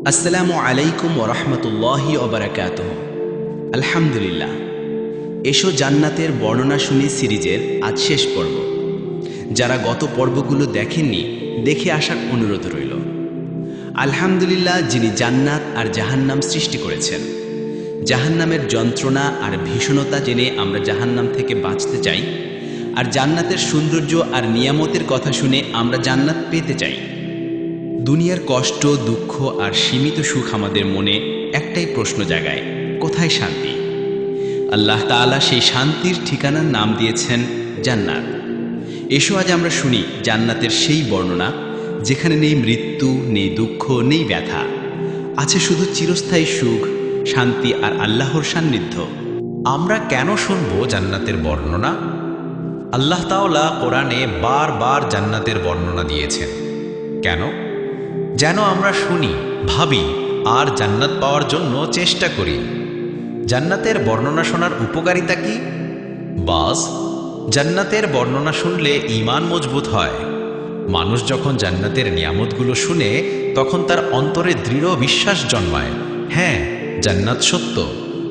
আসসালামু আলাইকুম ওরহমতুল্লাহি ওবরাকাতুহ। আলহামদুলিল্লাহ। এসো জান্নাতের বর্ণনা শুনি সিরিজের আজ শেষ পর্ব। যারা গত পর্বগুলো দেখেননি, দেখে আসার অনুরোধ রইল। আলহামদুলিল্লাহ, যিনি জান্নাত আর জাহান্নাম সৃষ্টি করেছেন। জাহান্নামের যন্ত্রণা আর ভীষণতা জেনে আমরা জাহান্নাম থেকে বাঁচতে চাই, আর জান্নাতের সৌন্দর্য আর নিয়ামতের কথা শুনে আমরা জান্নাত পেতে চাই। দুনিয়ার কষ্ট, দুঃখ আর সীমিত সুখ আমাদের মনে একটাই প্রশ্ন জাগায়, কোথায় শান্তি? আল্লাহ তাআলা সেই শান্তির ঠিকানার নাম দিয়েছেন জান্নাত। এসো আজ আমরা শুনি জান্নাতের সেই বর্ণনা, যেখানে নেই মৃত্যু, নেই দুঃখ, নেই ব্যথা, আছে শুধু চিরস্থায়ী সুখ, শান্তি আর আল্লাহর সান্নিধ্য। আমরা কেন শুনব জান্নাতের বর্ণনা? আল্লাহ তাআলা কোরআনে বারবার জান্নাতের বর্ণনা দিয়েছেন। কেন? যেন আমরা শুনি, ভাবি আর জান্নাত পাওয়ার জন্য চেষ্টা করি। জান্নাতের বর্ণনা শোনার উপকারিতা কি? বাস, জান্নাতের বর্ণনা শুনলে ঈমান মজবুত হয়। মানুষ যখন জান্নাতের নিয়ামতগুলো শুনে, তখন তার অন্তরে দৃঢ় বিশ্বাস জন্মায়, হ্যাঁ, জান্নাত সত্য,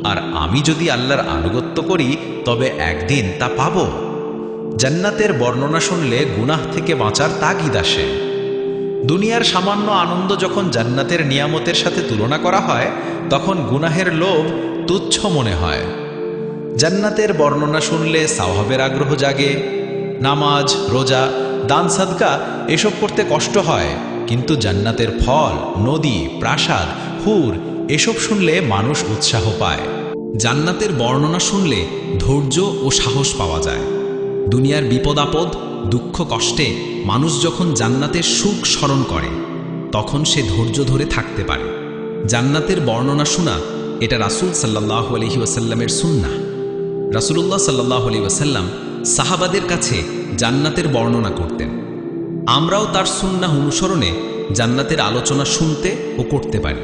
আর আমি যদি আল্লাহর আনুগত্য করি তবে একদিন তা পাব। জান্নাতের বর্ণনা শুনলে গুনাহ থেকে বাঁচার তাগিদ আসে। দুনিয়ার সামান্য আনন্দ যখন জান্নাতের নিয়ামতের সাথে তুলনা করা হয়, তখন গুনাহের লোভ তুচ্ছ মনে হয়। জান্নাতের বর্ণনা শুনলে সওয়াবের আগ্রহ জাগে। নামাজ, রোজা, দান সাদকা এসব করতে কষ্ট হয়, কিন্তু জান্নাতের ফল, নদী, প্রাসাদ, হুর এসব শুনলে মানুষ উৎসাহ পায়। জান্নাতের বর্ণনা শুনলে ধৈর্য ও সাহস পাওয়া যায়। দুনিয়ার বিপদ আপদ, দুঃখ কষ্টে মানুষ যখন জান্নাতের সুখ স্মরণ করে, তখন সে ধৈর্য ধরে থাকতে পারে। জান্নাতের বর্ণনা শোনা, এটা রাসূল সাল্লাল্লাহু আলাইহি ওয়াসাল্লামের সুন্নাহ। রাসূলুল্লাহ সাল্লাল্লাহু আলাইহি ওয়াসাল্লাম সাহাবাদের কাছে জান্নাতের বর্ণনা করতেন। আমরাও তার সুন্নাহ অনুসরণে জান্নাতের আলোচনা শুনতে ও করতে পারি।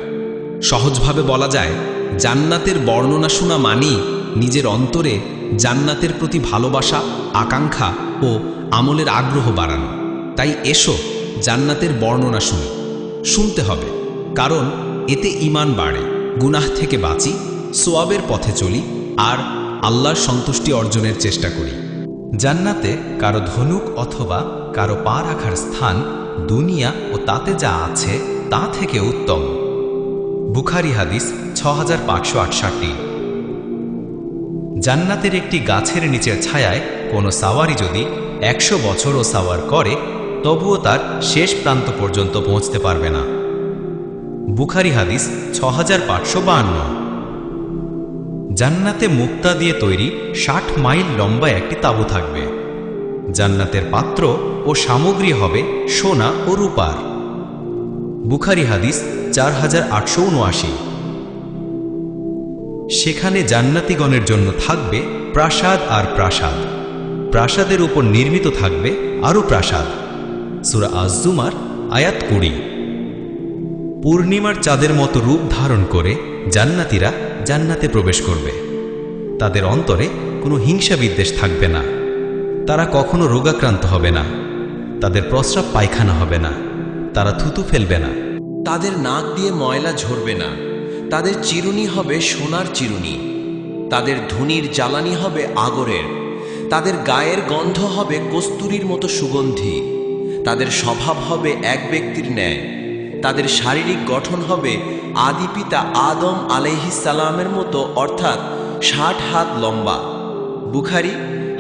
সহজভাবে বলা যায়, জান্নাতের বর্ণনা শোনা মানেই নিজের অন্তরে জান্নাতের প্রতি ভালোবাসা, আকাঙ্ক্ষা ও আমলের আগ্রহ বাড়ানো। তাই এসো জান্নাতের বর্ণনা শুনি। শুনতে হবে, কারণ এতে ঈমান বাড়ে, গুনাহ থেকে বাঁচি, সোয়াবের পথে চলি আর আল্লাহর সন্তুষ্টি অর্জনের চেষ্টা করি। জান্নাতে কারো ধনুক অথবা কারো পা রাখার স্থান দুনিয়া ও তাতে যা আছে তা থেকে উত্তম। বুখারী হাদিস 6568। জান্নাতের একটি গাছের নিচের ছায়ায় কোনো সাওয়ারি যদি 100 বছরও সাওয়ার করে, তবুও তার শেষ প্রান্ত পর্যন্ত পৌঁছতে পারবে না। বুখারী হাদিস 6552। জান্নাতে মুক্তা দিয়ে তৈরি 60 মাইল লম্বা একটি তাঁবু থাকবে। জান্নাতের পাত্র ও সামগ্রী হবে সোনা ও রূপার। বুখারী হাদিস 4879। সেখানে জান্নাতীগণের জন্য থাকবে প্রাসাদ আর প্রাসাদ, প্রাসাদের উপর নির্মিত থাকবে আরও প্রাসাদ। সূরা আজ-জুমার আয়াত 20। পূর্ণিমার চাঁদের মতো রূপ ধারণ করে জান্নাতীরা জান্নাতে প্রবেশ করবে। তাদের অন্তরে কোনো হিংসা বিদ্বেষ থাকবে না। তারা কখনো রোগাক্রান্ত হবে না। তাদের প্রস্রাব পায়খানা হবে না। তারা থুতু ফেলবে না। তাদের নাক দিয়ে ময়লা ঝরবে না। তাদের চিরুনি হবে সোনার চিরুনি। তাদের ধুনির জ্বালানি হবে আগরের। তাদের গায়ের গন্ধ হবে কস্তুরীর মতো সুগন্ধি। তাদের স্বভাব হবে এক ব্যক্তির ন্যায়। তাদের শারীরিক গঠন হবে আদি পিতা আদম আলাইহিস সালামের মতো, অর্থাৎ 60 হাত লম্বা। বুখারী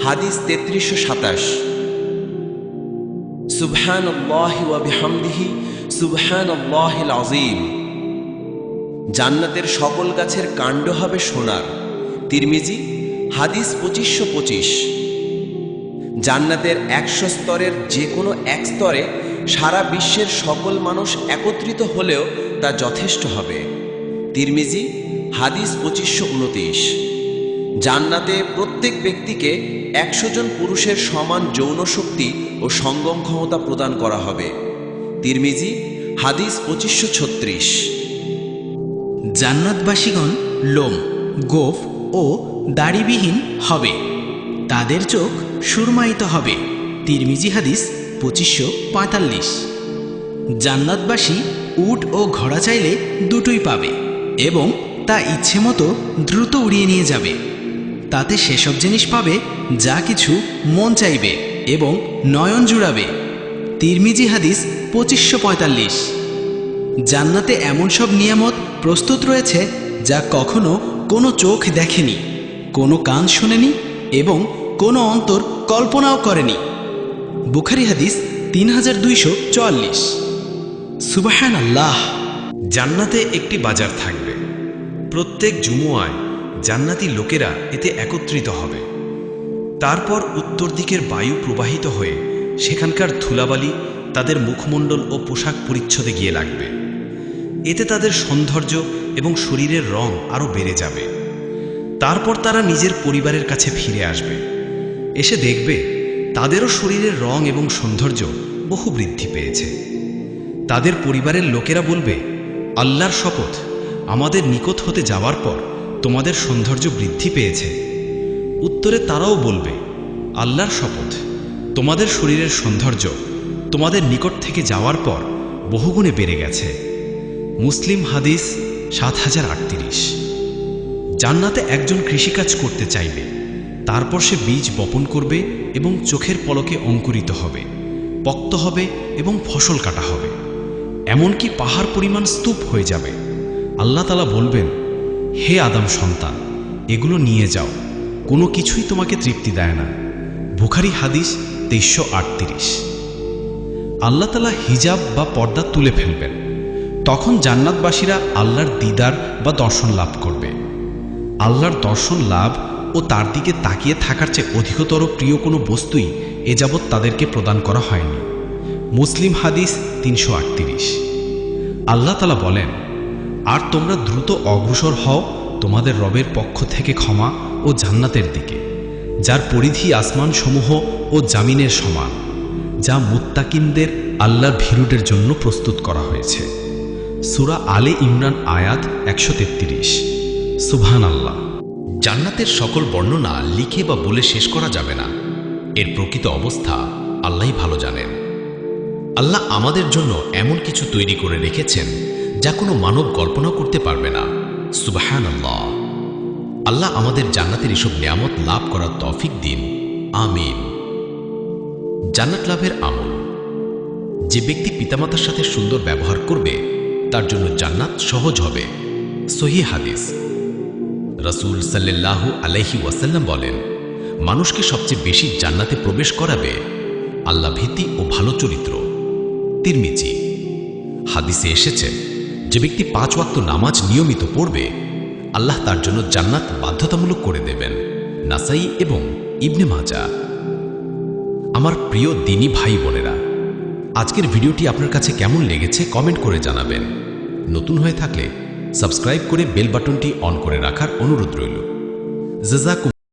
হাদিস 3327। সুবহানাল্লাহি ওয়া বিহামদিহি সুবহানাল্লাহিল আযীম। জান্নাতের সকল গাছের কাণ্ড হবে সোনার। তিরমিজি হাদিস 2525। জান্নাতের 100 স্তরের যে কোনো এক স্তরে সারা বিশ্বের সকল মানুষ একত্রিত হলেও তা যথেষ্ট হবে। তিরমিজি হাদিস 2529। জান্নাতে প্রত্যেক ব্যক্তিকে 100 জন পুরুষের সমান যৌন শক্তি ও সঙ্গম ক্ষমতা প্রদান করা হবে। তিরমিজি হাদিস 2536। জান্নাতবাসীগণ লোম, গোঁফ ও দাড়িবিহীন হবে। তাদের চোখ সুরমায়িত হবে। তিরমিজি হাদিস 2545। জান্নাতবাসী উট ও ঘোড়া চাইলে দুটোই পাবে এবং তা ইচ্ছে মতো দ্রুত উড়িয়ে নিয়ে যাবে। তাতে সেসব জিনিস পাবে যা কিছু মন চাইবে এবং নয়ন জুড়াবে। তিরমিজি হাদিস 2545। জান্নাতে এমন সব নিয়ামত প্রস্তুত রয়েছে যা কখনো কোনো চোখ দেখেনি, কোনো কান শোনেনি এবং কোনো অন্তর কল্পনাও করেনি। বুখারী হাদিস 3244। সুবহানাল্লাহ। জান্নাতে একটি বাজার থাকবে। প্রত্যেক জুমুয়ায় জান্নাতি লোকেরা এতে একত্রিত হবে। তারপর উত্তর দিকের বায়ু প্রবাহিত হয়ে সেখানকার ধুলাবালি তাদের মুখমণ্ডল ও পোশাক পরিচ্ছদে গিয়ে লাগবে। এতে তাদের সৌন্দর্য এবং শরীরের রং আরও বেড়ে যাবে। তারপর তারা নিজের পরিবারের কাছে ফিরে আসবে। এসে দেখবে তাদেরও শরীরের রং এবং সৌন্দর্য বহু বৃদ্ধি পেয়েছে। তাদের পরিবারের লোকেরা বলবে, আল্লাহর শপথ, আমাদের নিকট হতে যাওয়ার পর তোমাদের সৌন্দর্য বৃদ্ধি পেয়েছে। উত্তরে তারাও বলবে, আল্লাহর শপথ, তোমাদের শরীরের সৌন্দর্য তোমাদের নিকট থেকে যাওয়ার পর বহুগুণে বেড়ে গেছে। মুসলিম হাদিস 7038। জান্নাতে একজন কৃষিকাজ করতে চাইবে, তারপর সে বীজ বপন করবে এবং চোখের পলকে অঙ্কুরিত হবে, পক্ত হবে এবং ফসল কাটা হবে, এমনকি পাহাড় পরিমাণ স্তূপ হয়ে যাবে। আল্লাহ তাআলা বলবেন, হে আদম সন্তান, এগুলো নিয়ে যাও, কোনো কিছুই তোমাকে তৃপ্তি দেয় না। বুখারী হাদিস 2338। আল্লাহ তাআলা হিজাব বা পর্দা তুলে ফেলবেন। তখন জান্নাতবাসীরা আল্লাহর দিদার বা দর্শন লাভ করবে। আল্লাহর দর্শন লাভ ও তার দিকে তাকিয়ে থাকার চেয়ে অধিকতর প্রিয় কোনো বস্তুই এ যাবৎ তাদেরকে প্রদান করা হয়নি। মুসলিম হাদিস 338। আল্লাহ তাআলা বলেন, আর তোমরা দ্রুত অগ্রসর হও তোমাদের রবের পক্ষ থেকে ক্ষমা ও জান্নাতের দিকে, যার পরিধি আসমান সমূহ ও জামিনের সমান, যা মুত্তাকিনদের আল্লাহর ভীরুদের জন্য প্রস্তুত করা হয়েছে। সূরা আলে ইমরান আয়াত 133। সুবহানাল্লাহ। জান্নাতের সকল বর্ণনা লিখে বা বলে শেষ করা যাবে না। এর প্রকৃত অবস্থা আল্লাহই ভালো জানেন। আল্লাহ আমাদের জন্য এমন কিছু তৈরি করে রেখেছেন যা কোনো মানব কল্পনা করতে পারবে না। সুবহানাল্লাহ। আল্লাহ আমাদের জান্নাতের এসব নিয়ামত লাভ করার তৌফিক দিন, আমিন। জান্নাত লাভের আমল। যে ব্যক্তি পিতামাতার সাথে সুন্দর ব্যবহার করবে তার জন্য জান্নাত সহজ হবে। সহিহ হাদিস। রাসূল সাল্লাল্লাহু আলাইহি ওয়াসাল্লাম বলেন, মানুষকে সবচেয়ে বেশি জান্নাতে প্রবেশ করাবে আল্লাহ ভীতি ও ভালো চরিত্র। তিরমিজি। হাদিসে এসেছে, যে ব্যক্তি 5 ওয়াক্ত নামাজ নিয়মিত পড়বে আল্লাহ তার জন্য জান্নাত বাধ্যতামূলক করে দেবেন। নাসাই এবং ইবনে মাজাহ। আমার প্রিয় দ্বীনী ভাই বোনেরা, আজকের ভিডিওটি আপনার কাছে কেমন লেগেছে কমেন্ট করে জানাবেন। নতুন হয়ে থাকলে সাবস্ক্রাইব করে বেল বাটনটি অন করে রাখার অনুরোধ রইল। জাযাকুম।